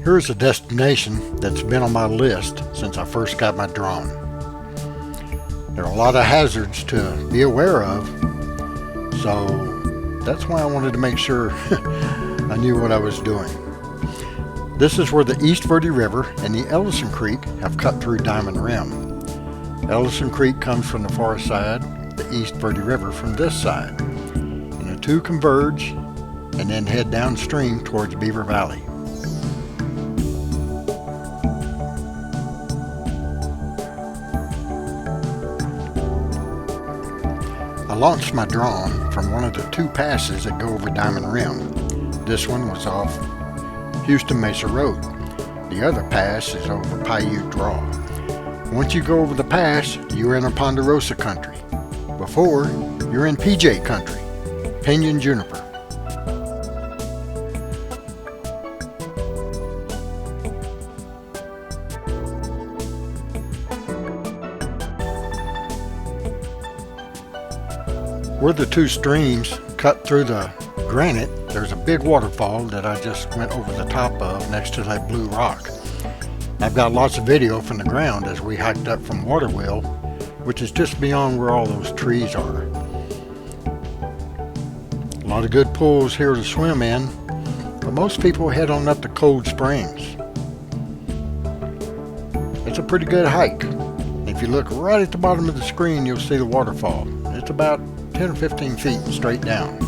Here's a destination that's been on my list since I first got my drone. There are a lot of hazards to be aware of, so that's why I wanted to make sure I knew what I was doing. This is where the East Verde River and the Ellison Creek have cut through Diamond Rim. Ellison Creek comes from the far side, the East Verde River from this side, and the two converge and then head downstream towards Beaver Valley. I launched my drone from one of the two passes that go over Diamond Rim. This one was off Houston Mesa Road. The other pass is over Paiute Draw. Once you go over the pass, you're in Ponderosa country. Before, you're in PJ country, Pinyon Juniper. Where the two streams cut through the granite, there's a big waterfall that I just went over the top of next to that blue rock. I've got lots of video from the ground as we hiked up from Waterwheel, which is just beyond where all those trees are. A lot of good pools here to swim in, but most people head on up to Cold Springs. It's a pretty good hike. If you look right at the bottom of the screen, you'll see the waterfall. It's about 10 or 15 feet straight down.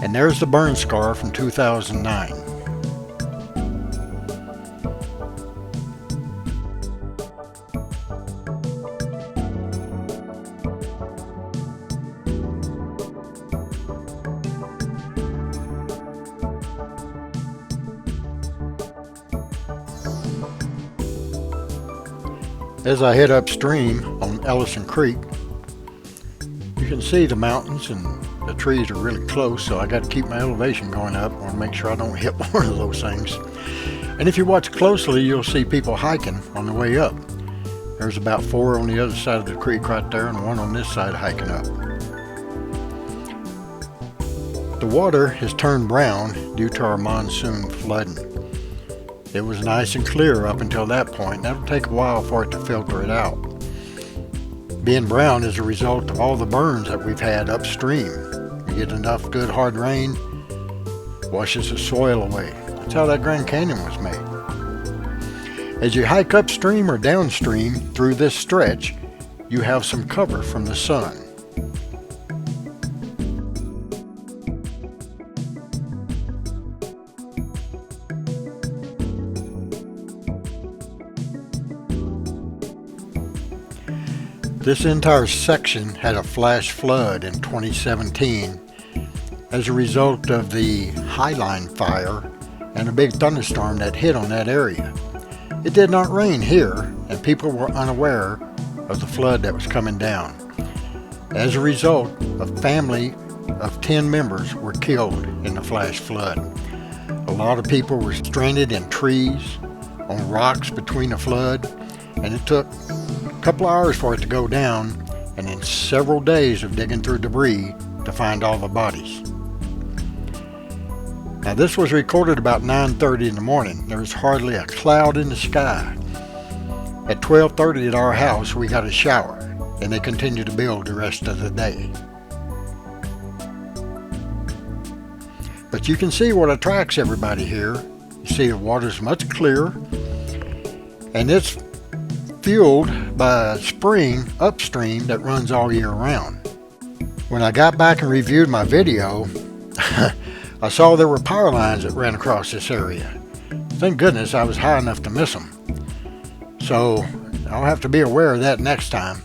And there's the burn scar from 2009. As I head upstream on Ellison Creek, you can see the mountains and the trees are really close, so I got to keep my elevation going up. I want to make sure I don't hit one of those things. And if you watch closely, you'll see people hiking on the way up. There's about 4 on the other side of the creek right there and 1 on this side hiking up. The water has turned brown due to our monsoon flooding. It was nice and clear up until that point. That'll take a while for it to filter it out. Being brown is a result of all the burns that we've had upstream. You get enough good hard rain, washes the soil away. That's how that Grand Canyon was made. As you hike upstream or downstream through this stretch, you have some cover from the sun. This entire section had a flash flood in 2017 as a result of the Highline fire and a big thunderstorm that hit on that area. It did not rain here, and people were unaware of the flood that was coming down. As a result, a family of 10 members were killed in the flash flood. A lot of people were stranded in trees, on rocks between the flood, and it took a couple hours for it to go down, and then several days of digging through debris to find all the bodies. Now this was recorded about 9:30 in the morning. There was hardly a cloud in the sky. At 12:30 at our house we got a shower, and they continued to build the rest of the day. But you can see what attracts everybody here. You see the water's much clearer, and it's fueled by a spring upstream that runs all year round. When I got back and reviewed my video, I saw there were power lines that ran across this area. Thank goodness I was high enough to miss them. So I'll have to be aware of that next time.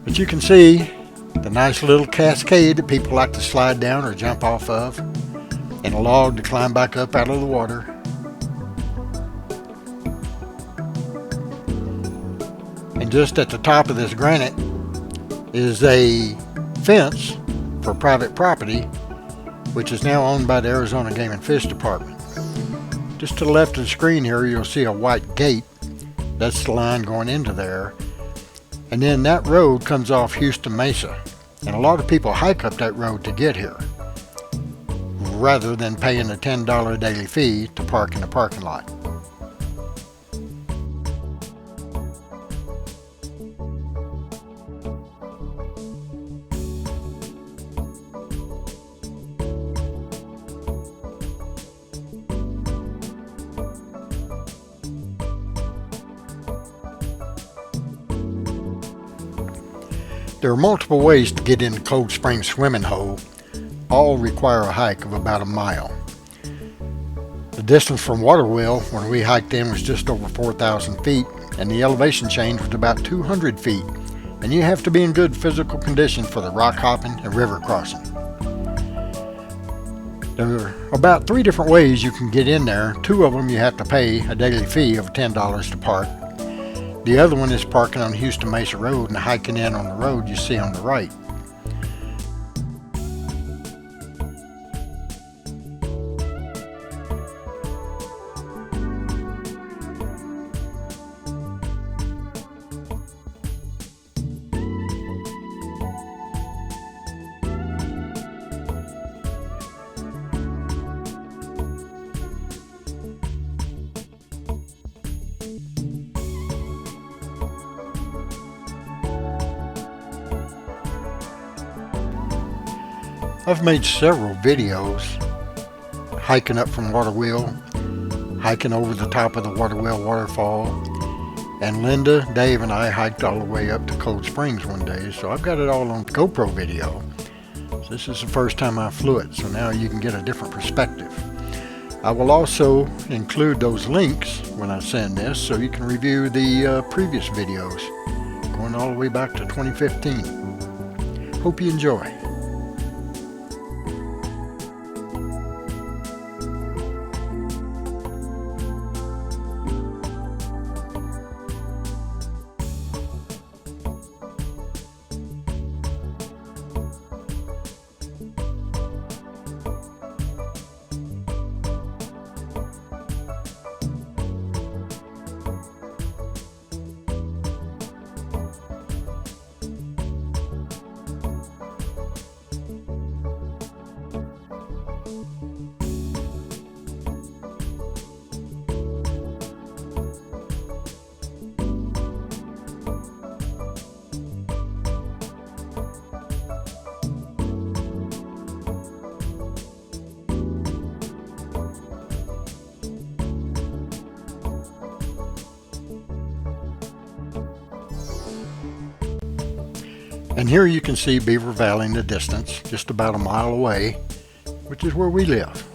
But you can see the nice little cascade that people like to slide down or jump off of, and a log to climb back up out of the water. And just at the top of this granite is a fence for private property, which is now owned by the Arizona Game and Fish Department. Just to the left of the screen here, you'll see a white gate. That's the line going into there. And then that road comes off Houston Mesa. And a lot of people hike up that road to get here. rather than paying a $10 daily fee to park in the parking lot. There are multiple ways to get into Cold Spring swimming hole. All require a hike of about a mile. The distance from Waterwell, where we hiked in, was just over 4,000 feet, and the elevation change was about 200 feet, and you have to be in good physical condition for the rock hopping and river crossing. There are about 3 different ways you can get in there. 2 of them you have to pay a daily fee of $10 to park. The other one is parking on Houston Mesa Road and hiking in on the road you see on the right. I've made several videos hiking up from Waterwell, hiking over the top of the Waterwell waterfall, and Linda, Dave, and I hiked all the way up to Cold Springs one day, so I've got it all on GoPro video. So this is the first time I flew it, so now you can get a different perspective. I will also include those links when I send this so you can review the previous videos going all the way back to 2015. Hope you enjoy. And here you can see Beaver Valley in the distance, just about a mile away, which is where we live.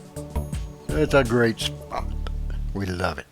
It's a great spot. We love it.